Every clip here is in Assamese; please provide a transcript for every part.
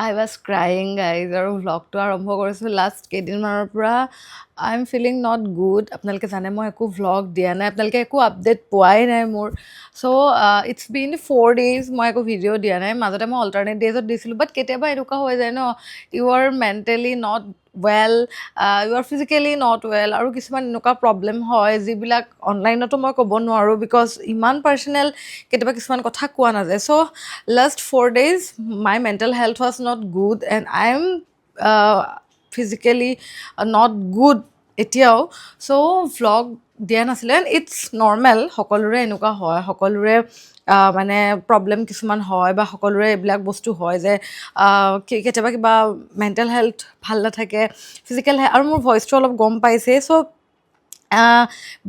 I was crying, guys. আৰু ভ্লগটো আৰম্ভ কৰিছোঁ লাষ্ট কেইদিনমানৰ পৰা I am feeling not good আপোনালোকে জানে মই একো ভ্লগ দিয়া নাই আপোনালোকে একো আপডেট পোৱাই নাই মোৰ চ' ইটছ বিন 4 days মই একো ভিডিঅ' দিয়া নাই মাজতে মই অল্টাৰনেট ডেজত দিছিলোঁ বাট কেতিয়াবা এনেকুৱা হৈ যায় ন you are mentally not well you are physically not well আৰু কিছুমান এনেকুৱা প্ৰব্লেম হয় যিবিলাক অনলাইনতো মই ক'ব নোৱাৰোঁ বিকজ ইমান পাৰ্চনেল কেতিয়াবা কিছুমান কথা কোৱা নাযায় চ' last 4 days my mental health was not good and I am physically not good এতিয়াও চ' ভ্লগ দিয়া নাছিলে এণ্ড ইটছ নৰ্মেল সকলোৰে এনেকুৱা হয় সকলোৰে মানে প্ৰব্লেম কিছুমান হয় বা সকলোৰে এইবিলাক বস্তু হয় যে কেতিয়াবা কিবা মেণ্টেল হেল্থ ভাল নাথাকে ফিজিকেল আৰু মোৰ ভইচটো অলপ গম পাইছে চ'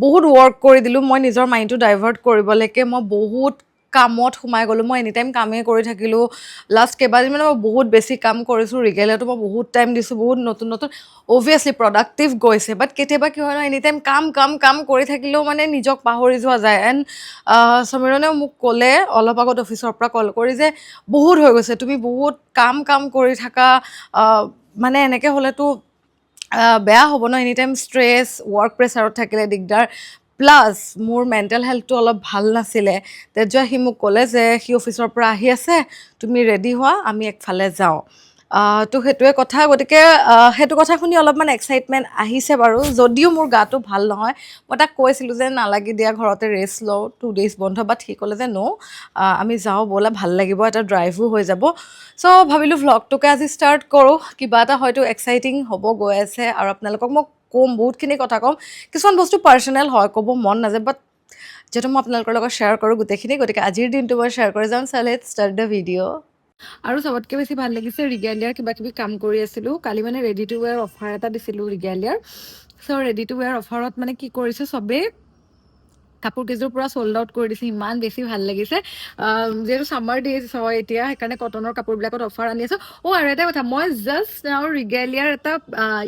বহুত ৱৰ্ক কৰি দিলোঁ মই নিজৰ মাইণ্ডটো ডাইভাৰ্ট কৰিবলৈকে মই বহুত কামত সোমাই গ'লোঁ মই এনি টাইম কামেই কৰি থাকিলোঁ লাষ্ট কেইবাদিন মানে মই বহুত বেছি কাম কৰিছোঁ ৰিগেলিয়াটো মই বহুত টাইম দিছোঁ বহুত নতুন নতুন অভিয়াছলি প্ৰডাক্টিভ গৈছে বাট কেতিয়াবা কি হয় ন এনি টাইম কাম কৰি থাকিলেও মানে নিজক পাহৰি যোৱা যায় এণ্ড সমীৰণেও মোক ক'লে অলপ আগত অফিচৰ পৰা কল কৰি যে বহুত হৈ গৈছে তুমি বহুত কাম কৰি থাকা মানে এনেকৈ হ'লেতো বেয়া হ'ব ন এনি টাইম ষ্ট্ৰেছ ৱৰ্ক প্ৰেছাৰত থাকিলে দিগদাৰ প্লাছ মোৰ মেণ্টেল হেল্থটো অলপ ভাল নাছিলে তেতিয়া সি মোক ক'লে যে সি অফিচৰ পৰা আহি আছে তুমি ৰেডি হোৱা আমি একফালে যাওঁ তো সেইটোৱে কথা গতিকে সেইটো কথা শুনি অলপমান এক্সাইটমেণ্ট আহিছে বাৰু যদিও মোৰ গাটো ভাল নহয় মই তাক কৈছিলোঁ যে নালাগে দিয়া ঘৰতে ৰেষ্ট লওঁ 2 days বন্ধ বাট সি ক'লে যে ন' আমি যাওঁ ব'লা ভাল লাগিব এটা ড্ৰাইভো হৈ যাব চ' ভাবিলোঁ ভ্লগটোকে আজি ষ্টাৰ্ট কৰোঁ কিবা এটা হয়তো এক্সাইটিং হ'ব গৈ আছে আৰু আপোনালোকক মই ক'ম বহুতখিনি কথা ক'ম কিছুমান বস্তু পাৰ্চনেল হয় ক'ব মন নাযায় বাট যিহেতু মই আপোনালোকৰ লগত শ্বেয়াৰ কৰোঁ গোটেইখিনি গতিকে আজিৰ দিনটো মই শ্বেয়াৰ কৰি যাম চ' লেটছ ষ্টাৰ্ট দ্য ভিডিঅ' আৰু চবতকৈ বেছি ভাল লাগিছে ৰিগেলিয়াৰ কিবা কিবি কাম কৰি আছিলোঁ কালি মানে ৰেডি টু ৱেৰ অফাৰ এটা দিছিলোঁ ৰিগেলিয়াৰ চ' ৰেডি টু ৱেৰ অফাৰত মানে কি কৰিছে চবেই কাপোৰ কেইযোৰ পূৰা চ'ল্ড আউট কৰি দিছে ইমান বেছি ভাল লাগিছে যিহেতু ছামাৰ ডেজ হয় এতিয়া সেইকাৰণে কটনৰ কাপোৰবিলাকত অফাৰ আনি আছোঁ আৰু এটা কথা মই জাষ্ট আৰু ৰিগেলিয়াৰ এটা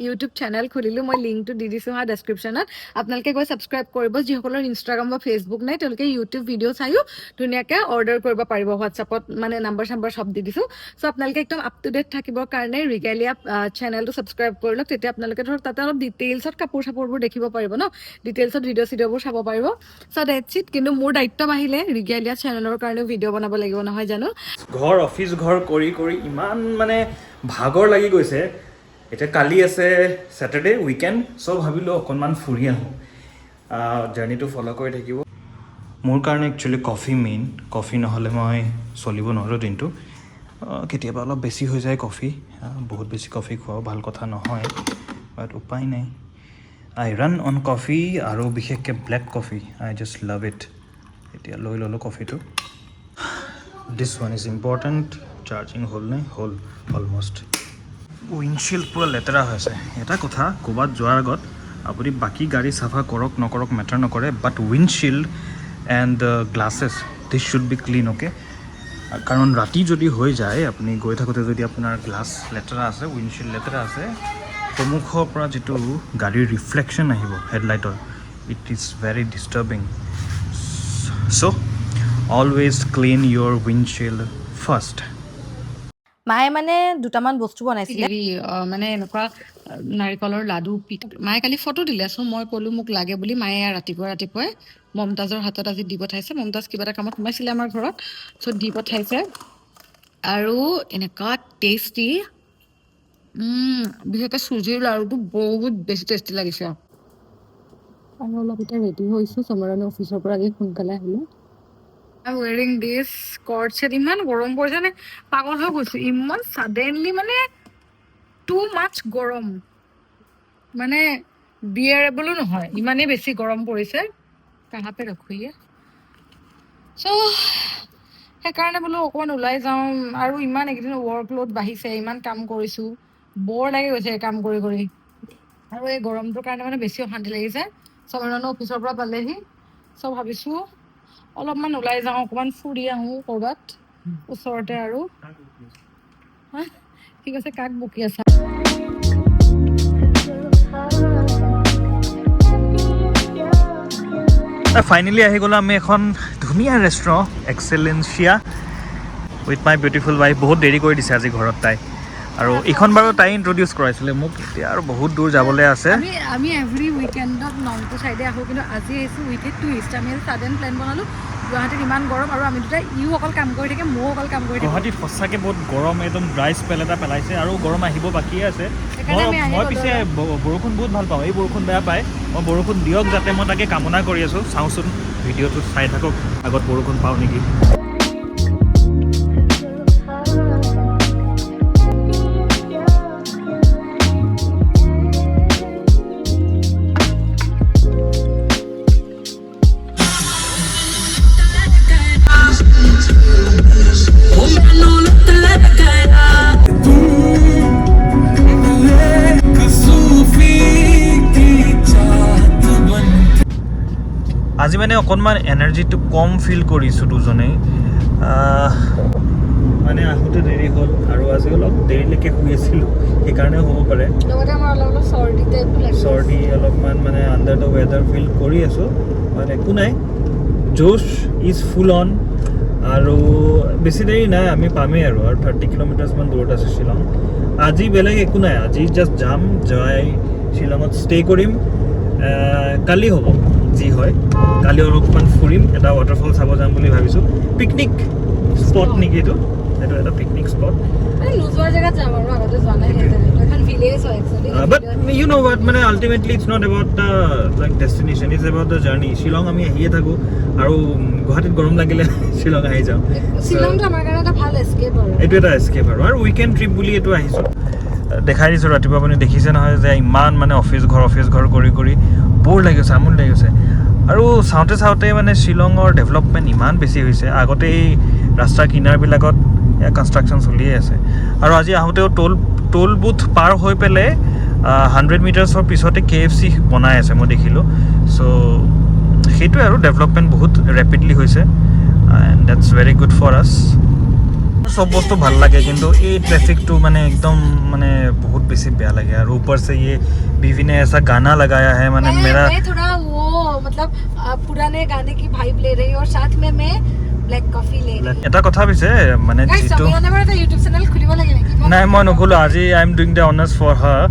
ইউটিউব চেনেল খুলিলোঁ মই লিংকটো দি দিছোঁ হা ডেছক্ৰিপশ্যনত আপোনালোকে গৈ ছাবস্ক্ৰাইব কৰিব যিসকলৰ ইনষ্টাগ্ৰাম বা ফেচবুক নাই তেওঁলোকে ইউটিউব ভিডিঅ' চায়ো ধুনীয়াকৈ অৰ্ডাৰ কৰিব পাৰিব হোৱাটছআপত মানে নাম্বাৰ চব দি দিছোঁ চ' আপোনালোকে একদম আপ টু ডেট থাকিবৰ কাৰণে ৰিগেলিয়া চেনেলটো ছাবস্ক্ৰাইব কৰি লওক তেতিয়া আপোনালোকে ধৰক তাতে অলপ ডিটেইলছত কাপোৰ চাপোৰবোৰ দেখিব পাৰিব ন ডিটেইলছত ভিডিঅ' চিডিঅ'বোৰ চাব পাৰিব চ' ডেটছ ইট কিন্তু মোৰ দায়িত্ব বাঢ়িলে ৰিগেলিয়া চেনেলৰ কাৰণেও ভিডিঅ' বনাব লাগিব নহয় জানো ঘৰ অফিচ ঘৰ কৰি ইমান মানে ভাগৰ লাগি গৈছে এতিয়া কালি আছে ছেটাৰডে উইকেণ্ড চ' ভাবিলোঁ অকণমান ফুৰি আহোঁ জাৰ্ণিটো ফ'ল' কৰি থাকিব মোৰ কাৰণে একচুৱেলি কফি মেইন কফি নহ'লে মই চলিব নোৱাৰোঁ দিনটো কেতিয়াবা অলপ বেছি হৈ যায় কফি বহুত বেছি কফি খোৱাও ভাল কথা নহয় বাট উপায় নাই আই ৰান অন কফি আৰু বিশেষকৈ black coffee I just love it এতিয়া লৈ ল'লোঁ কফিটো this one is important charging হ'ল নাই হ'ল অলমষ্ট উইণ্ডশ্বিল্ড পূৰা লেতেৰা হৈ আছে এটা কথা ক'ৰবাত যোৱাৰ আগত আপুনি বাকী গাড়ী চাফা কৰক নকৰক মেটাৰ নকৰে but windshield and glasses this should be clean okay কাৰণ ৰাতি যদি হৈ যায় আপুনি গৈ থাকোঁতে যদি আপোনাৰ গ্লাছ লেতেৰা আছে উইণ্ডশ্বিল্ড লেতেৰা আছে সন্মুখৰ পৰা যিটো গাড়ীৰ ৰিফ্লেকশ্যন আহিব হেডলাইটৰ it is very disturbing so' always clean your windshield first মায়ে মানে দুটামান বস্তু বনাইছিলে মানে এনেকুৱা নাৰিকলৰ লাডু মায়ে কালি ফটো দিলে চ' মই ক'লোঁ মোক লাগে বুলি মায়ে ৰাতিপুৱাই মমতাজৰ হাতত আজি দি পঠাইছে মমতাজ কিবা এটা কামত সোমাইছিলে আমাৰ ঘৰত চ' দি পঠাইছে আৰু এনেকুৱা টেষ্টি বিশেষকৈ চুজিৰ লাড়ুটো বহুত বেছি টেষ্টি লাগিছে আৰু অলপ এতিয়া ৰেডি হৈছোঁ চমৰণে অফিচৰ পৰা আজি সোনকালে আহিলে ৱেৰিং দিছ কৰ্ড ছেট ইমান গৰম পৰিছে নে পাগল হৈ গৈছোঁ ইমান ছাডেনলি মানে টু মাছ গৰম মানে বিয়াৰেবলো নহয় ইমানেই বেছি গৰম পৰিছে কাহাপে ৰখোয়ে চ' সেইকাৰণে বোলো অকণমান ওলাই যাওঁ আৰু ইমান এইকেইদিন ৱৰ্কলোড বাঢ়িছে ইমান কাম কৰিছোঁ বৰ লাগি গৈছে কাম কৰি আৰু এই গৰমটোৰ কাৰণে মানে বেছি অশান্তি লাগিছে সমৰণো অফিচৰ পৰা পালেহি চ' ভাবিছোঁ অলপমান ওলাই যাওঁ অকণমান ফুৰি আহোঁ ক'ৰবাত ওচৰতে আৰু ঠিক আছে কাক বকি আছা ফাইনেলি আহি গ'লোঁ আমি এখন ধুনীয়া restaurant Excellencia with my beautiful wife. বহুত দেৰি কৰি দিছে আজি ঘৰত তাই, আৰু এইখন বাৰু তাই ইণ্ট্ৰডিউচ কৰাইছিলে মোক। এতিয়া আৰু বহুত দূৰ যাবলৈ আছে। আমি এভৰি উইকেণ্ডত নংপু চাইডে আহোঁ, কিন্তু আজি আহিছোঁ উইথ এ টুইষ্ট। আমি ছাডেন প্লেন বনালোঁ। গুৱাহাটীত ইমান গৰম, আৰু আমি দুটাই ইও অকল কাম কৰি থাকে, ময়ো অকল কাম কৰি থাকোঁ। গুৱাহাটীত সঁচাকৈ বহুত গৰম, একদম ড্ৰাই স্পেল এটা পেলাইছে, আৰু গৰম আহিব বাকীয়ে আছে। মই পিছে বৰষুণ বহুত ভাল পাওঁ, এই বৰষুণ বেয়া পায়। মই বৰষুণ দিয়ক যাতে, মই তাকে কামনা কৰি আছোঁ। চাওঁচোন, ভিডিঅ'টো চাই থাকক, আগত বৰষুণ পাওঁ নেকি। আজি মানে অকণমান এনাৰ্জিটো কম ফিল কৰিছোঁ দুজনেই। মানে আহোঁতে দেৰি হ'ল, আৰু আজি অলপ দেৰিলৈকে শুই আছিলোঁ, সেইকাৰণেও হ'ব পাৰে। চৰ্দি অলপমান, মানে আণ্ডাৰ দ্য ৱেডাৰ ফিল কৰি আছোঁ। মানে একো নাই, জোছ ইজ ফুল অন। আৰু বেছি দেৰি নাই, আমি পামেই আৰু 30 কিলোমিটাৰ্ছমান দূৰত আছে শ্বিলং। আজি বেলেগ একো নাই, আজি জাষ্ট যাম, যাই শ্বিলঙত ষ্টে কৰিম। কালি হ'ব যি হয়, কালি অলপমান ফুৰিম, এটা ৱাটাৰফল চাব যাম বুলি ভাবিছোঁ। পিকনিক স্পট নেকি এইটো? এইটো এটা picnic spot. But you know what, মানে ultimately it's not about the like destination, it's about the journey. Shillong আমি আহিয়ে থাকোঁ, আৰু গুৱাহাটীত গৰম লাগিলে শ্বিলং আহি যাওঁ। এইটো এটা এস্কেপ আৰু উইকেণ্ড ট্ৰিপ বুলি এইটো আহিছোঁ। দেখাই দিছোঁ ৰাতিপুৱা, আপুনি দেখিছে নহয় যে ইমান মানে অফিচ ঘৰ কৰি কৰি বৰ লাগি গৈছে, আমনি লাগি গৈছে। আৰু চাওঁতে চাওঁতে মানে শ্বিলঙৰ ডেভেলপমেণ্ট ইমান বেছি হৈছে। আগতে এই ৰাস্তাৰ কিনাৰবিলাকত কনষ্ট্ৰাকশ্যন চলিয়ে আছে, আৰু আজি আহোঁতেও টোল বুথ পাৰ হৈ পেলাই 100 মিটাৰ্ছৰ পিছতে KFC বনাই আছে, মই দেখিলোঁ। চ' সেইটোৱে আৰু, ডেভেলপমেণ্ট বহুত ৰেপিডলি হৈছে, and that's very good for us. চব বস্তু ভাল লাগে, কিন্তু এই ট্ৰেফিকটো মানে একদম মানে বহুত বেছি বেয়া লাগে। আৰু ওপৰ से ये बीवी ने ऐसा गाना लगाया है, মানে मेरा थोड़ा वो मतलब पुराने गाने की वाइब ले रही हूं, और साथ में मैं ব্লেক কফি ले रही। এটা কথা পিছে মানে যিটো ইউটিউব চেনেল খুলিব লাগে নেকি? নাই, মই নখোলোঁ। আজি I am doing the honours for her.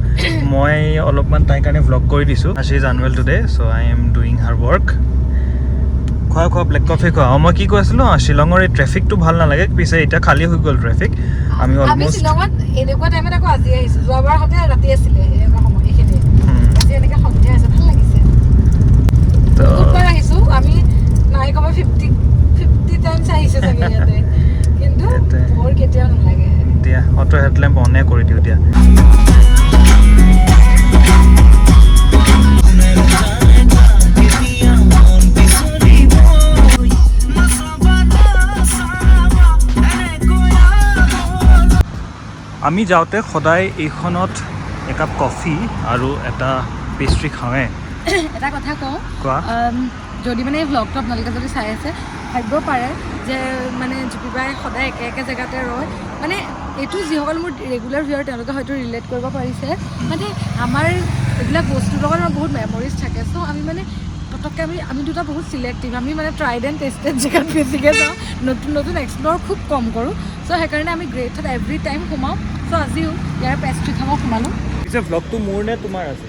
মই অলপমান তাইৰ কাৰণে ভ্লগ কৰি দিছোঁ। She is unwell today, so' I am doing her work. খোৱা ব্লেক কফি খোৱা। মই কি কৈ আছিলোঁ, শ্বিলঙৰ এই ট্ৰেফিকটো ভাল নালাগে। পিছে এতিয়া খালী হৈ গ'ল ট্ৰেফিক। আমি অলমষ্ট শ্বিলঙত এনেকুৱা টাইমত আকৌ আজি আহিছোঁ, যোৱাবাৰ হতে ৰাতি আছিলে এনেকুৱা সময়, এইখিনি আজি এনেকৈ সন্ধিয়া আছে, ভাল লাগিছে। বহুতবাৰ আহিছোঁ আমি, নাই কমেও 50 টাইমছ আহিছোঁ চাগে ইয়াতে, কিন্তু মোৰ কেতিয়াও নালাগে। এতিয়া অটো হেডলেম্প অনে কৰি দিওঁ দিয়া। আমি যাওঁতে সদায় এইখনত একাপ কফি আৰু এটা পেষ্ট্ৰি খাওঁৱে। এটা কথা কওঁ, কোৱা। যদি মানে এই ভ্লগটো আপোনালোকে যদি চাই আছে, ভাবিব পাৰে যে মানে জুপিবাই সদায় একে জেগাতে ৰয়। মানে এইটো যিসকল মোৰ ৰেগুলাৰ ভিউৱাৰ, তেওঁলোকে হয়তো ৰিলেট কৰিব পাৰিছে। মানে আমাৰ এইবিলাক বস্তুৰ লগত আমাৰ বহুত মেমৰিজ থাকে। চ' আমি মানে পটককৈ আমি দুটা বহুত চিলেক্টিভ। আমি মানে ট্ৰাইড এণ্ড টেষ্টেড জেগাত বেছিকৈ যাওঁ, নতুন এক্সপ্ল'ৰ খুব কম কৰোঁ। চ' সেইকাৰণে আমি গ্ৰেটত এভৰি টাইম সোমাওঁ। চ' আজিও ইয়াৰ পেষ্ট্ৰি খাব সোমালোঁ। পিছে ভ্লগটো মোৰ নে তোমাৰ আছে?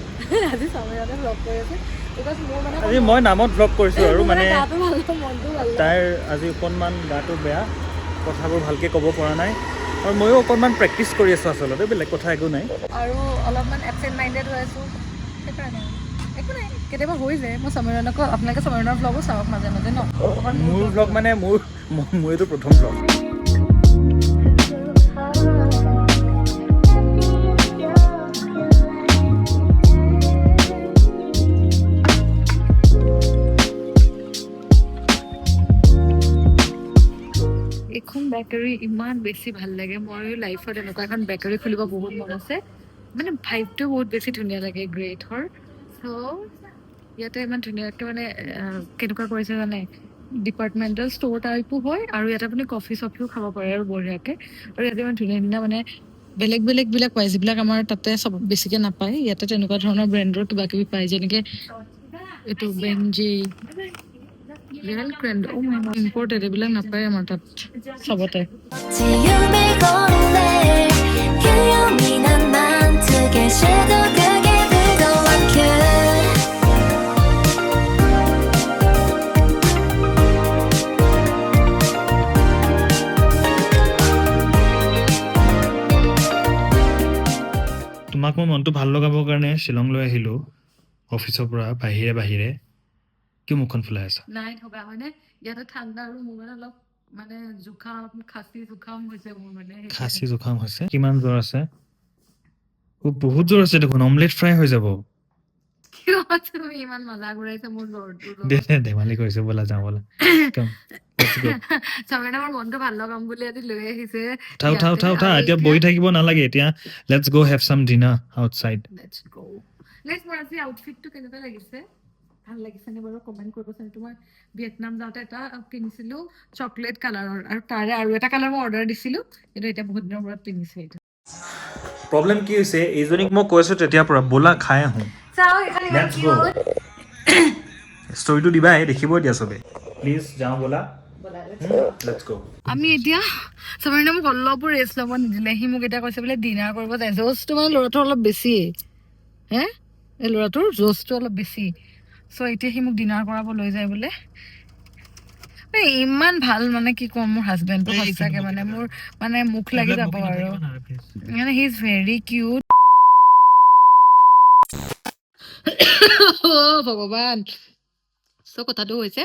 আজি চামেৰাতে ভ্লগ কৰি আছে, বিকজ মোৰ মানে আজি মই নামত ভ্লগ কৰিছোঁ, আৰু মানে গাটো ভাল, মনটো ভাল। তাইৰ আজি অকণমান গাটো বেয়া, কথাবোৰ ভালকৈ ক'ব পৰা নাই, আৰু ময়ো অকণমান প্ৰেক্টিচ কৰি আছোঁ আচলতে, বেলেগ কথা একো নাই। আৰু অলপমান এবচেণ্ট মাইণ্ডেড হৈ আছোঁ, সেইকাৰণে একো নাই, কেতিয়াবা হৈ যায়। মই সমীৰণকো, আপোনালোকে সমীৰণৰ ভ্লগো চাওক মাজে মাজে ন। মোৰ ভ্লগ মানে মোৰ এইটো প্ৰথম ভ্লগ। এখন বেকাৰী ইমান বেছি ভাল লাগে। মই লাইফত এনেকুৱা এখন বেকাৰী খুলিব বহুত মন আছে। মানে ভাইবটো বহুত বেছি ধুনীয়া লাগে গ্ৰেটৰ। চ' ইয়াতে ইমান ধুনীয়াকৈ মানে কেনেকুৱা কৰিছে জানে, ডিপাৰ্টমেণ্টেল ষ্ট'ৰ টাইপো হয়, আৰু ইয়াতে আপুনি কফি চফিও খাব পাৰে আৰু বঢ়িয়াকৈ। আৰু ইয়াতে ইমান ধুনীয়া ধুনীয়া মানে বেলেগবিলাক পায়, যিবিলাক আমাৰ তাতে চব বেছিকৈ নাপায়। ইয়াতে তেনেকুৱা ধৰণৰ ব্ৰেণ্ডৰ কিবা কিবি পায়, যেনেকৈ এইটো বেনজি, ৰিয়েল ক্ৰেণ্ড ইম্পৰ্টেড এইবিলাক নাপায় আমাৰ তাত চবতে 지음을 걸래 그냥 미남만 특에 섀도 그게 부드럽게 তোমাক মই মনটো ভাল লগাবৰ কাৰণে শ্বিলং লৈ আহিলোঁ অফিচৰ পৰা বাহিৰে কিয় মুখখন ফুলাই আছা নাই থকা মানে ইয়াতে ঠাণ্ডা আৰু মোৰ মানে অলপ মানে জুখাম খাচি জুখাম হৈছে মোৰ মানে খাচী জুখাম হৈছে কিমান জ্বৰ আছে বহুত জ্বৰ আছে দেখোন অমলেট ফ্ৰাই হৈ যাব কিয় তুমি ইমান মজা ঘূৰাইছা মোৰ জ্বৰটো দে ধেমালি কৰিছে ব'লা যাওঁ ব'লা চবে মোৰ মনটো ভাল লগাম বুলি আজি লৈ আহিছে উঠা এতিয়া বহি থাকিব নালাগে এতিয়া লেটছ গ' হেভ চাম dinner outside let's go next মোৰ আজি আউটফিটটো কেনেকুৱা লাগিছে ভাল লাগিছেনে বাৰু কমেণ্ট কৰিবচোন তোমাৰ ভিয়েটনাম যাওঁতে এটা কিনিছিলোঁ চকলেট কালাৰৰ আৰু তাৰে আৰু এটা কালাৰ মই অৰ্ডাৰ দিছিলোঁ কিন্তু এতিয়া বহুত দিনৰ মূৰত পিন্ধিছোঁ এইটো প্ৰব্লেম কি হৈছে এইজনীক মই কৈছোঁ তেতিয়াৰ পৰা ব'লা খাই আহোঁ লেটছ গ' ষ্টৰিটো দিবাই দেখিবই দিয়া চবে প্লিজ যাওঁ ব'লা লেটছ গ' আমি এতিয়া চবৰে মোক অলপো ৰেষ্ট ল'ব নিদিলে সি মোক এতিয়া কৈছে বোলে ডিনাৰ কৰিব যায় জ'চটো মানে ল'ৰাটোৰ অলপ বেছি হে এই ল'ৰাটোৰ জ'চটো অলপ বেছি চ' এতিয়া সি মোক ডিনাৰ কৰাব লৈ যায় বোলে ইমান ভাল মানে কি ক'ম মোৰ হাজবেণ্ডটো সঁচাকে মানে মোৰ মানে মুখ লাগি যাব আৰু মানে হি ইজ ভেৰি কিউট ভগৱান চ' কথাটো হৈছে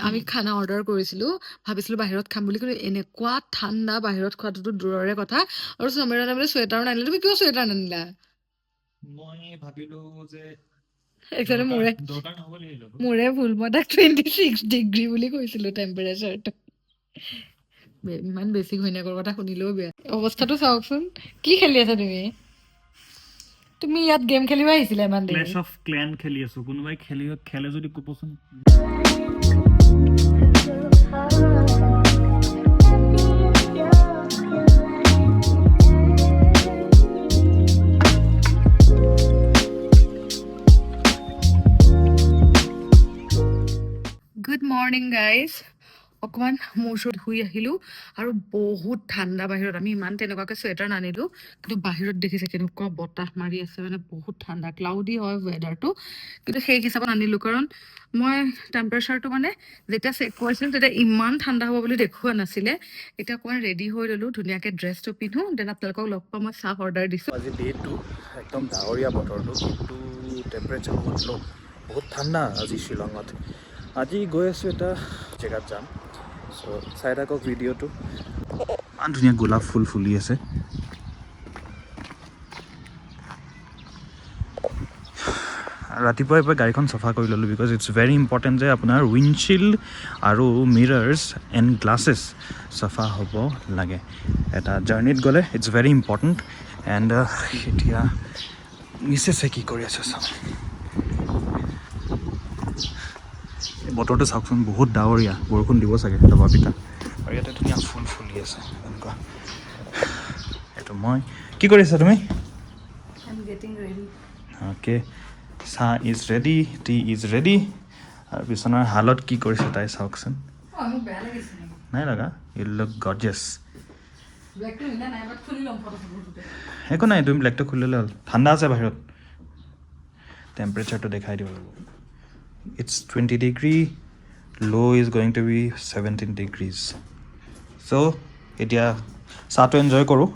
আমি খানা অৰ্ডাৰ কৰিছিলোঁ ভাবিছিলোঁ বাহিৰত খাম বুলি কিন্তু এনেকুৱা ঠাণ্ডা বাহিৰত খোৱাটোতো দূৰৰে কথা আৰু সমীৰণে বোলে চুৱেটাৰো নানিলে তুমি কিয় চুৱেটাৰ নানিলা মই ভাবিলোঁ যে একচুৱেলি মোৰে ভুল মই তাক 26 ডিগ্ৰী বুলি কৈছিলোঁ টেম্পাৰেচাৰটো ইমান বেছি ঘৈণীয়েকৰ কথা শুনিলেও বেয়া অৱস্থাটো চাওকচোন কি খেলি আছা তুমি ইয়াত গেম খেলিব আহিছিলা ইমান দেৰি ক্লেশ অফ ক্লেন খেলি আছো কোনোবাই খেলে যদি ক'বচোন গুড মৰ্ণিং গাইজ অকণমান মোৰ ওচৰত শুই আহিলোঁ আৰু বহুত ঠাণ্ডা বাহিৰত আমি ইমান তেনেকুৱাকৈ চুৱেটাৰ নানিলোঁ কিন্তু বাহিৰত দেখিছে কেনেকুৱা বতাহ মাৰি আছে মানে বহুত ঠাণ্ডা ক্লাউডি হয় ৱেডাৰটো কিন্তু সেই হিচাপত আনিলোঁ কাৰণ মই টেম্পাৰেচাৰটো মানে যেতিয়া চেক কৰিছিলোঁ তেতিয়া ইমান ঠাণ্ডা হ'ব বুলি দেখুওৱা নাছিলে এতিয়া অকণমান ৰেডি হৈ ল'লোঁ ধুনীয়াকৈ ড্ৰেছটো পিন্ধোঁ দেন আপোনালোকক লগ পাওঁ মই চাহ অৰ্ডাৰ দিছোঁ আজি ডে'টো একদম ডাৱৰীয়া বতৰটো কিন্তু টেম্পাৰেচাৰ বহুত ঠাণ্ডা আজি শ্বিলঙত আজি গৈ আছোঁ এটা জেগাত যাম চ' চাই থাকক ভিডিঅ'টো ইমান ধুনীয়া গোলাপ ফুল ফুলি আছে ৰাতিপুৱাই গাড়ীখন চফা কৰি ল'লোঁ বিকজ ইটছ ভেৰি ইম্পৰ্টেণ্ট যে আপোনাৰ উইণ্ডশ্বিল্ড আৰু মিৰাৰ্ছ এণ্ড গ্লাছেছ চফা হ'ব লাগে এটা জাৰ্ণিত গ'লে ইটছ ভেৰি ইম্পৰ্টেণ্ট এণ্ড এতিয়া মিছেছে কি কৰি আছে চাওঁ বতৰটো চাওকচোন বহুত ডাৱৰীয়া বৰষুণ দিব চাগে দবা পিঠা আৰু ইয়াতে ধুনীয়া ফুল ফুলি আছে এনেকুৱা এইটো মই কি কৰি আছা তুমি অ'কে চাহ is ready T is ready আৰু বিচনাৰ হালত কি কৰিছে তাই চাওকচোন নাই লগা ইউ লুক গৰ্জিয়াছ একো নাই তুমি ব্লেকটো খুলি ল'লে হ'ল ঠাণ্ডা আছে বাহিৰত টেম্পাৰেচাৰটো দেখাই দিব লাগিব it's 20 degree low is going to be 17 degrees so এতিয়া চাহটো এনজয় কৰোঁ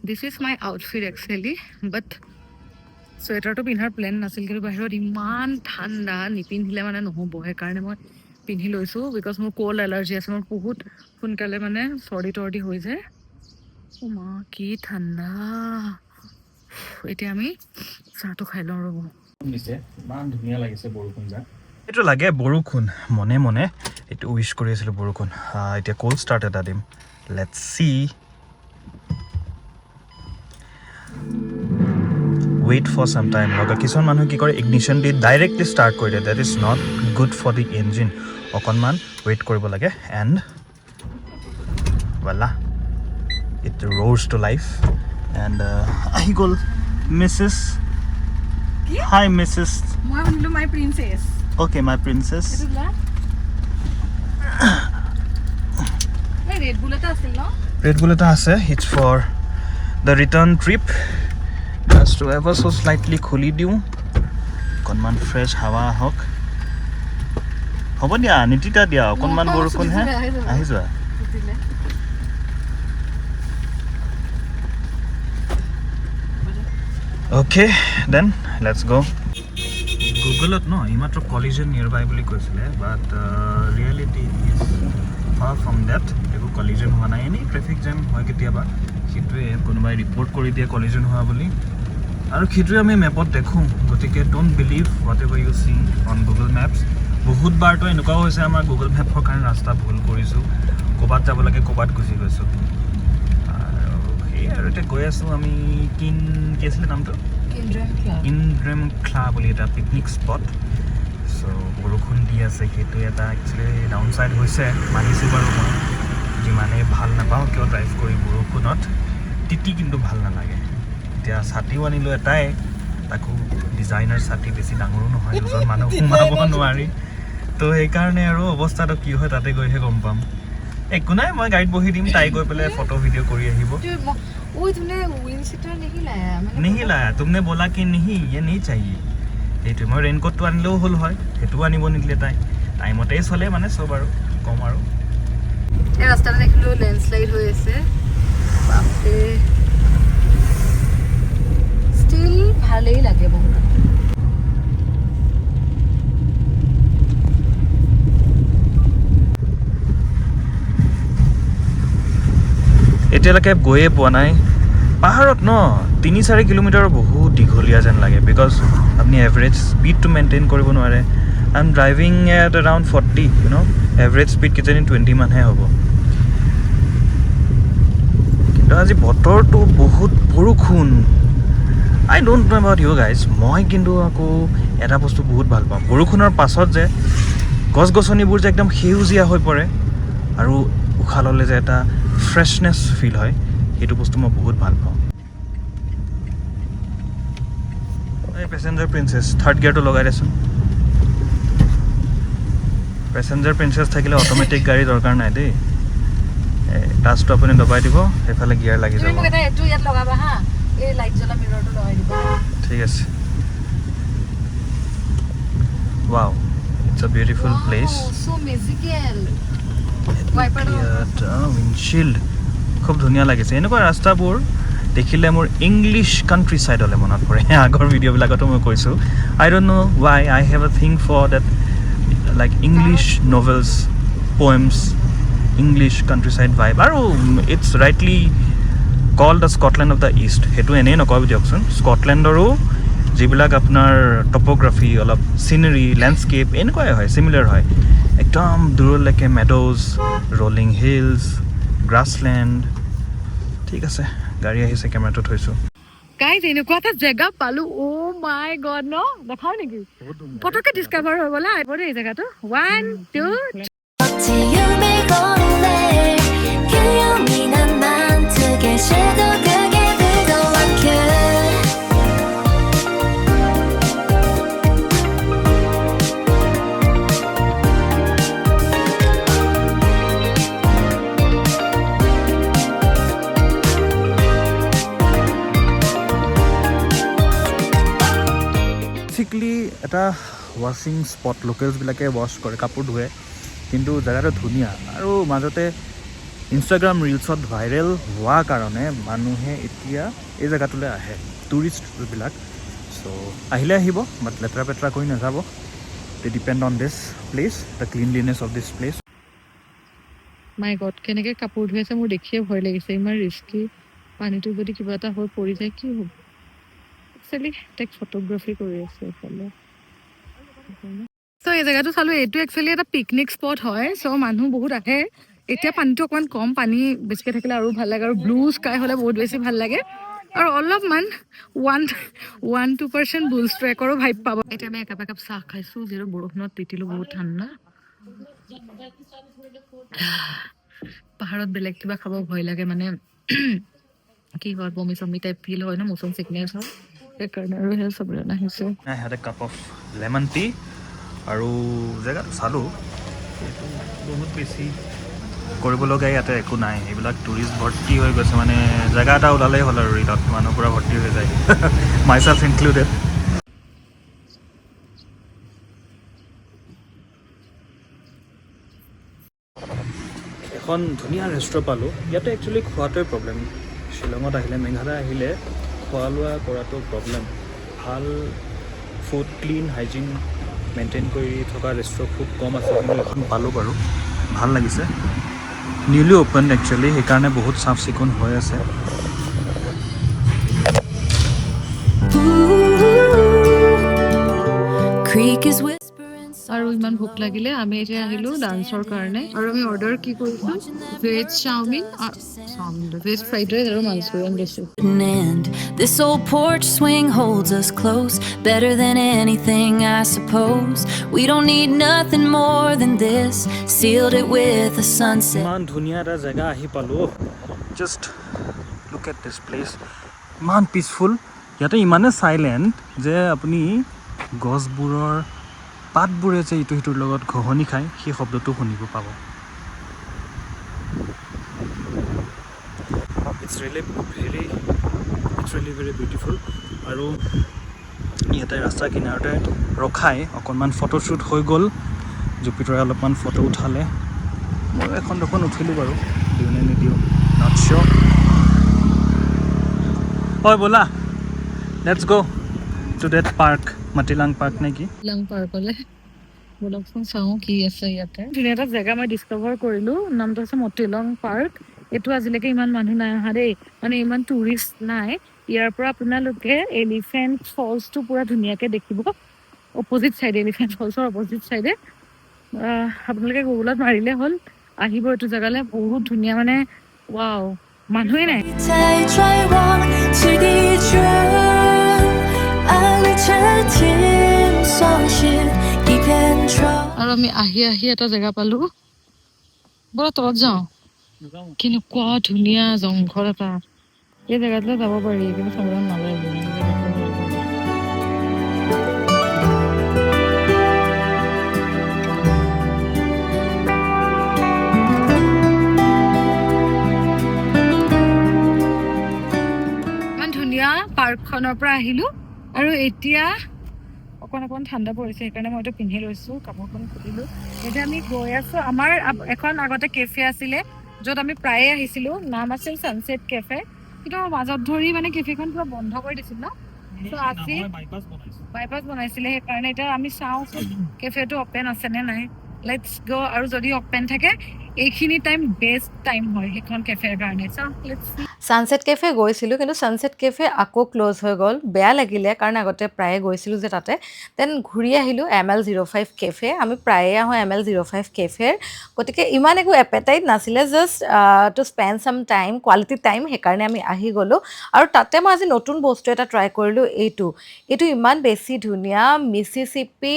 this is my outfit actually but চুৱেটাৰটো পিন্ধাৰ প্লেন নাছিল কিন্তু বাহিৰত ইমান ঠাণ্ডা নিপিন্ধিলে মানে নহ'ব সেইকাৰণে মই পিন্ধি লৈছোঁ বিকজ মোৰ ক'ল্ড এলাৰ্জি আছে মোৰ বহুত সোনকালে মানে চৰ্দি হৈ যায় মা কি ঠাণ্ডা এতিয়া আমি চাহটো খাই লওঁ ৰ'ব দিছে ইমান ধুনীয়া লাগিছে বৰষুণ যাক এইটো লাগে বৰষুণ মনে মনে এইটো উইচ কৰি আছিলোঁ বৰষুণ এতিয়া ক'ল্ড ষ্টাৰ্ট এটা দিম লেটছ চি ৱেইট ফৰ চাম টাইম লগা কিছুমান মানুহে কি কৰে ইগনিশ্যন দি ডাইৰেক্টলি ষ্টাৰ্ট কৰি দিয়ে that is not good for the engine অকণমান ৱেইট কৰিব লাগে and voila it rose to life and আহি গ'ল মিছেছ হাই মিছেছ মই শুনিলোঁ my princess okay my princess Red Bull এটা আছিল ন ৰেড বুল এটা আছে it's for the return trip just to ever so' slightly খুলি দিওঁ অকণমান ফ্ৰেছ হাৱা আহক হ'ব দিয়া নিতিতা দিয়া অকণমান বৰষুণহে আহি যোৱা অ'কে দেন লেটছ গ' গুগলত ন এইমাত্ৰ কলিজন নিয়াৰ বাই বুলি কৈছিলে বাট ৰিয়েলিটি ইজ ফাৰ ফ্ৰম ডেট একো কলিজন হোৱা নাই এনেই ট্ৰেফিক জাম হয় কেতিয়াবা সেইটোৱে কোনোবাই ৰিপৰ্ট কৰি দিয়ে কলিজন হোৱা বুলি আৰু সেইটোৱে আমি মেপত দেখোঁ গতিকে don't believe whatever you see on Google maps বহুতবাৰতো এনেকুৱাও হৈছে আমাৰ গুগল মেপৰ কাৰণে ৰাস্তা ভুল কৰিছোঁ ক'ৰবাত যাব লাগে ক'ৰবাত গুচি গৈছোঁ আৰু সেয়ে আৰু এতিয়া গৈ আছোঁ আমি কি আছিলে নামটো ইনড্ৰেমখ্লা বুলি এটা পিকনিক স্পট চ' বৰষুণ দি আছে সেইটো এটা একচুৱেলি ডাউন ছাইড হৈছে মানিছোঁ বাৰু মই যিমানেই ভাল নাপাওঁ কিয় ড্ৰাইভ কৰি বৰষুণত তিতি কিন্তু ভাল নালাগে এতিয়া ছাতিও আনিলোঁ এটাই তাকো ডিজাইনাৰ ছাতি বেছি ডাঙৰো নহয় দুজন মানুহ সোমাব নোৱাৰি তো সেইকাৰণে আৰু অৱস্থাটো কি হয় তাতে গৈহে গম পাম একো নাই মই গাড়ীত বহি দিম তাই গৈ পেলাই ফটো ভিডিঅ' কৰি আহিব नहीं लाया तुमने बोला कि नहीं ये नहीं चाहिए সেইটোৱে মই ৰেইনকোটটো আনিলেও হ'ল হয় সেইটোও আনিব নিদিলে তাই টাইমতেই চলে মানে চব আৰু কম আৰু এই ৰাস্তাটো দেখিলোঁ লেণ্ডশ্লাইড হৈ আছে বাপৰে ষ্টিল ভালেই লাগে বহুত এতিয়ালৈকে গৈয়ে পোৱা নাই পাহাৰত ন 3-4 কিলোমিটাৰ বহুত দীঘলীয়া যেন লাগে বিকজ আপুনি এভাৰেজ স্পীডটো মেইনটেইন কৰিব নোৱাৰে I am driving at around 40 average speed কিজানি 20 মানহে হ'ব কিন্তু আজি বতৰটো বহুত বৰষুণ I don't know' about you guys মই কিন্তু আকৌ এটা বস্তু বহুত ভাল পাওঁ বৰষুণৰ পাছত যে গছ গছনিবোৰ যে একদম সেউজীয়া হৈ পৰে আৰু উশাহ ল'লে যে এটা ফ্ৰেছনেছ ফিল হয় সেইটো বস্তু মই বহুত ভাল পাওঁ এই পেচেঞ্জাৰ প্ৰিন্সেছ থাৰ্ড গিয়াৰটো লগাই দেচোন পেচেঞ্জাৰ প্ৰিন্সেছ থাকিলে অট'মেটিক গাড়ী দৰকাৰ নাই দেই টাচটো আপুনি দবাই দিব সেইফালে গিয়াৰ লাগি যাব ঠিক আছে wow it's a beautiful place windshield খুব ধুনীয়া লাগিছে এনেকুৱা ৰাস্তাবোৰ দেখিলে মোৰ ইংলিছ কাণ্ট্ৰি ছাইডলৈ মনত পৰে আগৰ ভিডিঅ'বিলাকতো মই কৈছোঁ I don't know' why I have a thing for that like English novels poems English countryside vibe আৰু it's rightly call the Scotland of the East সেইটো এনেই নকয় দিয়কচোন স্কটলেণ্ডৰো যিবিলাক আপোনাৰ টপ'গ্ৰাফি অলপ চিনেৰী লেণ্ডস্কেপ এনেকুৱাই হয় চিমিলাৰ হয় একদম দূৰলৈকে মেডোজ ৰলিং হিলছ গ্ৰাছলেণ্ড ঠিক আছে গাড়ী আহিছে কেমেৰাটো থৈছোঁ গাইজ এনেকুৱা এটা জেগা পালো অ' মাই গড ন দেখাও নেকি পটককে ডিস্কভাৰ হৈ গ'লা এই জেগাটো 1 2 어찌 유미곤래 그여미는 만트게 섀도 그게 뜨거웠게 বেচিকলি এটা ৱাশ্বিং স্পট লোকেলছবিলাকে ৱাশ্ব কৰে কাপোৰ ধুৱে কিন্তু জেগাটো ধুনীয়া আৰু মাজতে ইনষ্টাগ্ৰাম ৰিলছত ভাইৰেল হোৱা কাৰণে মানুহে এতিয়া এই জেগাটোলৈ আহে টুৰিষ্টবিলাক চ' আহিলে আহিব বাট লেতেৰা পেতেৰা কৰি নাযাব they depend on this place the cleanliness of this place my God কেনেকৈ কাপোৰ ধুই আছে মোৰ দেখিয়ে ভয় লাগিছে ইমান ৰিস্কি পানীটো যদি কিবা এটা হৈ পৰি যায় কি হ'ব একচুৱেলি তাইক ফটোগ্ৰাফী কৰি আছে এইফালে চ' এই জেগাটো চালোঁ এইটো একচুৱেলি এটা পিকনিক স্পট হয় চ' মানুহ বহুত আহে এতিয়া পানীটো অকণমান কম পানী বেছিকৈ থাকিলে আৰু ভাল লাগে আৰু ব্লু স্কাই হ'লে বহুত বেছি ভাল লাগে আৰু অলপমান 1-2% বুল ষ্ট্ৰেকৰো ভাইব পাব এতিয়া আমি একাপ একাপ চাহ খাইছোঁ যিহেতু বৰষুণত তিতিলোঁ বহুত ঠাণ্ডা পাহাৰত বেলেগ কিবা খাব ভয় লাগে মানে কি হয় বমি চমি টাইপ ফিল হয় ন মোচন চিকনেছ হয় সেইকাৰণে আৰু সেই চব আহিছে I had a cup of lemon tea আৰু জেগাটো চালোঁ সেইটো বহুত বেছি কৰিবলগীয়া ইয়াতে একো নাই, এইবিলাক টুৰিষ্ট ভৰ্তি হৈ গৈছে, মানে জেগা এটা ওলালেই হ'ল আৰু ৰিলত মানুহ পূৰা ভৰ্তি হৈ যায়, মাইছেল্ফ ইনক্লুডেড। এখন ধুনীয়া ৰেষ্টুৰেণ্ট পালোঁ। ইয়াতে একচুৱেলি খোৱাটোৱে প্ৰব্লেম, শ্বিলঙত আহিলে মেঘালয় আহিলে খোৱা লোৱা কৰাটো প্ৰব্লেম। ভাল ফুড, ক্লিন হাইজিন মেইনটেইন কৰি থকা ৰেষ্টুৰেণ্ট খুব কম আছে, কিন্তু এখন পালোঁ বাৰু, ভাল লাগিছে। নিউলি অ'পেন একচুৱেলি, সেইকাৰণে বহুত চাফ চিকুণ হৈ আছে। Creek is whispering আৰু ইমান ভোক লাগিলে আমি এতিয়া আহিলো লাঞ্চৰ কাৰণে, আৰু আমি অৰ্ডাৰ কি কৰিছো, veg chowmein, veg fried rice আৰু মাঞ্চুৰিয়ান লৈছো। and this old porch swing holds us close, better than anything I suppose. We don't need nothing more than this, sealed it with a sunset. ইমান ধুনীয়া এটা জেগা আহি পালোঁ, just look at this place, ইমান পিচফুল। ইয়াতে ইমানে চাইলেণ্ট যে আপুনি গছবোৰৰ পাতবোৰে যে ইটো সিটোৰ লগত ঘঁহনি খায় সেই শব্দটো শুনিব পাব। It's really very beautiful. আৰু ইয়াতে ৰাস্তাৰ কিনাৰতে ৰখাই অকণমান ফটোশ্বুট হৈ গ'ল, জুপিতৰে অলপমান ফটো উঠালে। মই এখন দুখন উঠিলোঁ বাৰু, দিওঁ নে নিদিওঁ নট চিয়'ৰ। হয় ব'লা, লেটছ গ' টু ডেট পাৰ্ক, মাটিলাং পাৰ্ক নে কি? লাং পাৰ্কলে বলকচোন চাওঁ কি আছে ইয়াতে। ধুনীয়া এটা জেগা মই ডিস্কভাৰ কৰিলো, নামটো আছে মটিলং পাৰ্ক। এইটো আজিলৈকে ইমান মানুহ নাই অহা দেই, মানে ইমান টুৰিষ্ট নাই। ইয়াৰ পৰা আপোনালোকে এলিফেণ্ট ফলছটো পুৰা ধুনীয়াকে দেখিব, অপজিট চাইডে, এলিফেণ্ট ফলছৰ অপজিট চাইডে। আপোনালোকে গুগলত মাৰিলে হ'ল, আহিব এইটো জেগালে, বহুত ধুনীয়া, মানে ৱাও, মানুহে নাই। আৰু আমি আহি এটা জেগা পালো, ব'লা তলত যাওঁ। কেনেকুৱা ধুনীয়া জংঘল এটা, এই জেগাটোলৈ যাব পাৰি, কিন্তু চাবলৈ নালাগে। ইমান ধুনীয়া পাৰ্কখনৰ পৰা আহিলো, আৰু এতিয়া অকণ ঠাণ্ডা পৰিছে, সেইকাৰণে মই এইটো পিন্ধি লৈছো, কাপোৰখন খুলিলো। এতিয়া আমি গৈ আছো, আমাৰ এখন আগতে কেফে আছিলে য'ত আমি প্ৰায়ে আহিছিলো, নাম আছিল ছানছেট কেফে, কিন্তু মাজত ধৰি মানে কেফেখন পুৰা বন্ধ কৰি দিছিল ন, আজি বাইপাছ বনাইছিলে, সেইকাৰণে এতিয়া আমি চাওঁ কেফেটো অপেন আছে নে নাই। লেটছ গ', আৰু যদি অপেন থাকে এইখিনি টাইম বেষ্ট টাইম হয় সেইখন কেফেৰ কাৰণে। ছানছেট কেফে গৈছিলোঁ, কিন্তু ছানছেট কেফে আকৌ ক্ল'জ হৈ গ'ল, বেয়া লাগিলে, কাৰণ আগতে প্ৰায়ে গৈছিলোঁ যে তাতে। দেন ঘূৰি আহিলোঁ ML05 কেফে, আমি প্ৰায়ে আহোঁ ML05 কেফেৰ, গতিকে ইমান একো এপেটাইট নাছিলে, just to spend some time, quality time, সেইকাৰণে আমি আহি গ'লোঁ। আৰু তাতে মই আজি নতুন বস্তু এটা ট্ৰাই কৰিলোঁ, এইটো ইমান বেছি ধুনীয়া, মিচিচিপি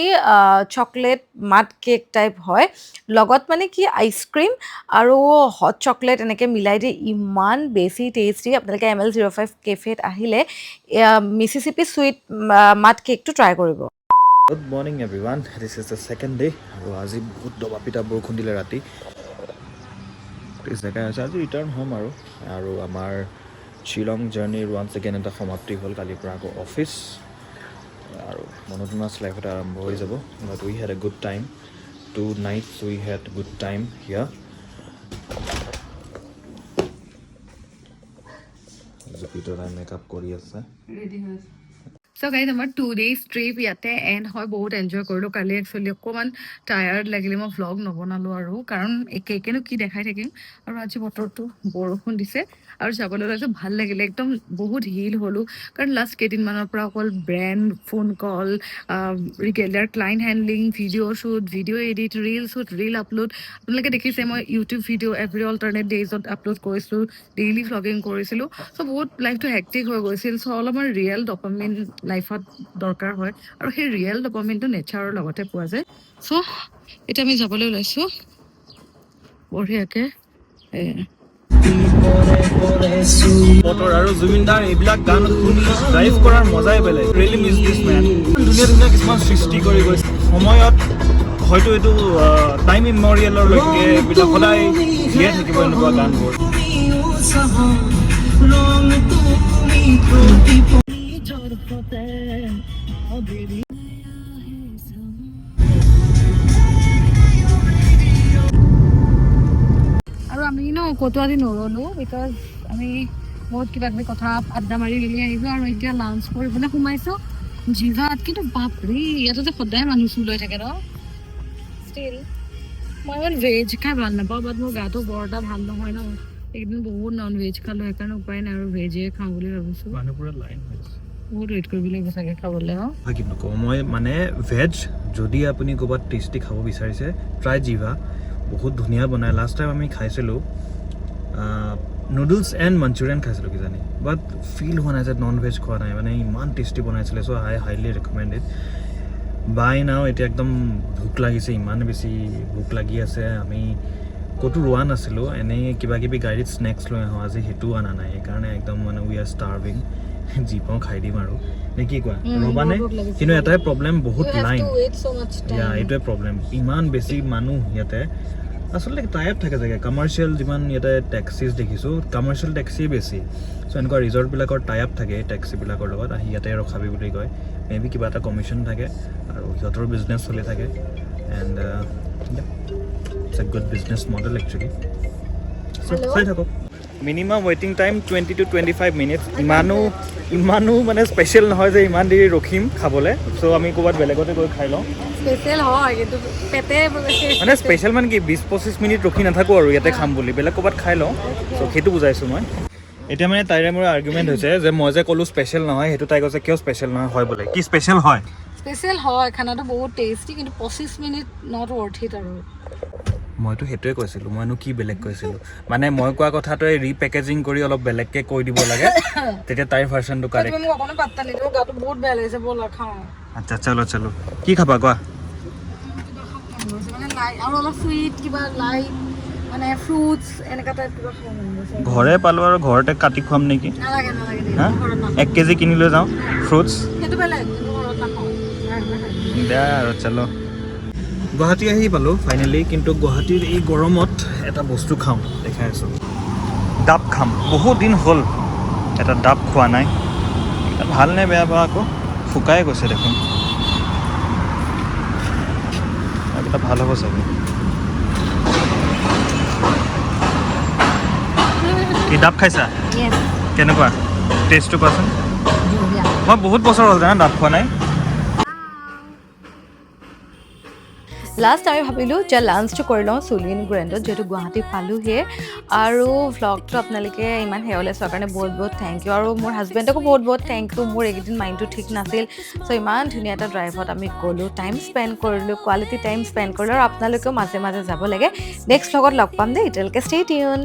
চকলেট মাড কেক টাইপ হয়, লগত মানে কি আইচক্ৰীম আৰু হট চকলেট এনেকৈ মিলাই দিয়ে, ইমান বেছি টেষ্টি। আপোনালোকে ML05 কেফেত আহিলে মিচিচিপি চুইট মাড কেকটো ট্ৰাই কৰিব। Good morning everyone, this is the second day, আৰু আজি বহুত দবা পিটা বৰষুণ দিলে ৰাতি। জেগাই আছে, আজি ৰিটাৰ্ণ হ'ম আৰু আমাৰ শ্বিলং জাৰ্ণিৰ ওৱান্স এগেইন এটা সমাপ্তি হ'ল। কালিৰ পৰা আকৌ অফিচ, আৰু মনোটোনাছ লাইফ এটা আৰম্ভ হৈ যাব। But we had a good time, 2 nights we had good time here. Jupiter I make up কৰি আছে, ৰেডি হৈ আছে। চ' গাইজ, আমাৰ 2 days ট্ৰিপ ইয়াতে এণ্ড হয়, বহুত এনজয় কৰিলোঁ। কালি একচুৱেলি অকণমান টায়াৰ্ড লাগিলে, মই ভ্লগ নবনালোঁ আৰু, কাৰণ একেনো কি দেখাই থাকিম। আৰু আজি বতৰটো বৰষুণ দিছে, আৰু যাবলৈ ওলাইছোঁ, ভাল লাগিলে, একদম বহুত হিল হ'লোঁ, কাৰণ লাষ্ট কেইদিনমানৰ পৰা অকল brand, phone call, regular client handling, video' shoot, video' edit, reel shoot, reel upload. আপোনালোকে দেখিছে মই ইউটিউব ভিডিঅ' এভৰি অল্টাৰনেট ডেইজত আপলোড কৰিছিলোঁ, ডেইলি ভ্লগিং কৰিছিলোঁ। চ' বহুত লাইফটো হেক্টিক হৈ গৈছিল, চ' অলপমান ৰিয়েল ডপামিন লাইফত দৰকাৰ হয়, আৰু সেই ৰিয়েল ডপামিনটো নেচাৰৰ লগতে পোৱা যায়। চ' এতিয়া আমি যাবলৈ ওলাইছোঁ বঢ়িয়াকে। বতৰ আৰু জুবিনদাৰ এইবিলাক গান শুনি ড্ৰাইভ কৰাৰ মজাই বেলেগ। ৰিয়েলি মিছ দিছ মেন। ধুনীয়া কিছুমান সৃষ্টি কৰি গৈছে সময়ত, হয়তো এইটো টাইম ইমৰিয়েললৈকে এইবিলাক সদায় জীয়াই থাকিব এনেকুৱা গানবোৰ আৰু আমি ক'তো আজি নৰলো বিকজ আমি বহুত কিবা কিবি কথা আড্ডা মাৰি মেলি আহিছো আৰু এতিয়া লাঞ্চ কৰিবলৈ সোমাইছো জিভাত কিন্তু বাপৰে ইয়াতে যে সদায় মানুহ চুৰ লৈ থাকে ন ষ্টিল মই ইমান ভেজ খাই ভাল নাপাওঁ বাট মোৰ গাটো বৰ এটা ভাল নহয় ন একদিন বহুত নন ভেজ খালো সেইকাৰণে উপায় নাই আৰু ভেজে খাওঁ বুলি ভাবিছো মানুহবোৰে লাইন হৈছে বহুত ৱেইট কৰিব লাগিব চাগে খাবলৈ কি নকওঁ মই মানে ভেজ যদি আপুনি ক'ৰবাত টেষ্টি খাব বিচাৰিছে ট্ৰাই জিভা বহুত ধুনীয়া বনায় লাষ্ট টাইম আমি খাইছিলোঁ নুডলছ এণ্ড মঞ্চুৰিয়ান খাইছিলোঁ কিজানি বাট ফিল হোৱা নাই যে নন ভেজ খোৱা নাই মানে ইমান টেষ্টি বনাইছিলে চ' আই হাইলি ৰেকমেণ্ডেড বাই নাও এতিয়া একদম ভোক লাগিছে ইমান বেছি ভোক লাগি আছে আমি ক'তো ৰোৱা নাছিলোঁ এনেই কিবা কিবি গাড়ীত স্নেক্স লৈ আহোঁ আজি সেইটোও অনা নাই সেইকাৰণে একদম মানে উই আৰ ষ্টাৰ্ভিং যি পাওঁ খাই দিম আৰু নে কি কোৱা ৰ'বানে কিন্তু এটাই প্ৰব্লেম বহুত লাইন এইটোৱে প্ৰব্লেম ইমান বেছি মানুহ ইয়াতে আচলতে টাই আপ থাকে চাগে কমাৰ্চিয়েল যিমান ইয়াতে টেক্সিজ দেখিছোঁ কমাৰ্চিয়েল টেক্সি বেছি চ' এনেকুৱা ৰিজৰ্টবিলাকৰ টাই আপ থাকে টেক্সিবিলাকৰ লগত আহি ইয়াতে ৰখাবি বুলি কয় মে বি কিবা এটা কমিশ্যন থাকে আৰু সিহঁতৰ বিজনেছ চলি থাকে and it's a good business model actually চাই থাকক মিনিমাম ৱেইটিং টাইম 20 to 25 মিনিটছ ইমানো মানে স্পেচিয়েল নহয় যে ইমান দেৰি ৰখিম খাবলৈ চ' আমি ক'ৰবাত বেলেগতে গৈ খাই লওঁ স্পেচিয়েল হয় কিন্তু পেটে মানে স্পেচিয়েল মানে কি 20-25 মিনিট ৰখি নাথাকোঁ আৰু ইয়াতে খাম বুলি বেলেগ ক'ৰবাত খাই লওঁ চ' সেইটো বুজাইছোঁ মই এতিয়া মানে তাইৰে মোৰ আৰ্গুমেণ্ট হৈছে যে মই যে ক'লোঁ স্পেচিয়েল নহয় সেইটো তাই কৈছে কিয় স্পেচিয়েল নহয় হয় বোলে কি স্পেচিয়েল হয় স্পেচিয়েল হয় খানাটো বহুত টেষ্টি কিন্তু 25 মিনিট নট ৱৰ্থ ইট আৰু মইতো সেইটোৱে কৈছিলোঁ মইনো কি বেলেগ কৈছিলোঁ মানে মই কোৱা কথাটোৱে ৰিপেকেজিং কৰি অলপ বেলেগকৈ কৈ দিব লাগে তেতিয়া তাইৰ ভাৰ্চনটো কাৰেক্ট তুমি অকণো পাত্তা নিদিওঁ গাটো বহুত বেয়া লাগিছে ব'লা খাওঁ আচ্ছা চলো কি খাবা কোৱা মানে লাইট আৰু অলপ সুইট কিবা লাইট মানে ফ্ৰুটছ এনেকুৱা টাইপ কিবা খাব মন গৈছে ঘৰে পালোঁ আৰু ঘৰতে কাটি খুৱাম নেকি নালাগে হা 1 কেজি কিনি লৈ যাওঁ ফ্ৰুটছ সেইটো বেলেগ কিন্তু ঘৰত নাখাওঁ দিয়া আৰু চলো গুৱাহাটী আহি পালোঁ ফাইনেলি কিন্তু গুৱাহাটীৰ এই গৰমত এটা বস্তু খাওঁ দেখাই আছোঁ ডাব খাম বহুত দিন হ'ল এটা ডাব খোৱা নাই ভাল নে বেয়া পাওঁ আকৌ শুকাই গৈছে দেখোন এটা ভাল হ'ব চাগে কি ডাব খাইছা কেনেকুৱা টেষ্টটো কোৱাচোন মই বহুত বছৰ হ'ল জানা ডাব খোৱা নাই লাষ্ট আমি ভাবিলোঁ যে লাঞ্চটো কৰি লওঁ চুলিন গ্ৰেণ্ডত যিহেতু গুৱাহাটী পালোঁহিয়ে আৰু ভ্লগটো আপোনালোকে ইমান শেহলৈ চোৱাৰ কাৰণে বহুত বহুত থেংক ইউ আৰু মোৰ হাজবেণ্ডকো বহুত বহুত থেংক ইউ মোৰ এইকেইদিন মাইণ্ডটো ঠিক নাছিল চ' ইমান ধুনীয়া এটা ড্ৰাইভত আমি গ'লোঁ টাইম স্পেণ্ড কৰিলোঁ কোৱালিটি টাইম স্পেণ্ড কৰিলোঁ আৰু আপোনালোকেও মাজে মাজে যাব লাগে নেক্সট ভ্লগত লগ পাম দেই এতিয়ালৈকে ষ্টে টিউন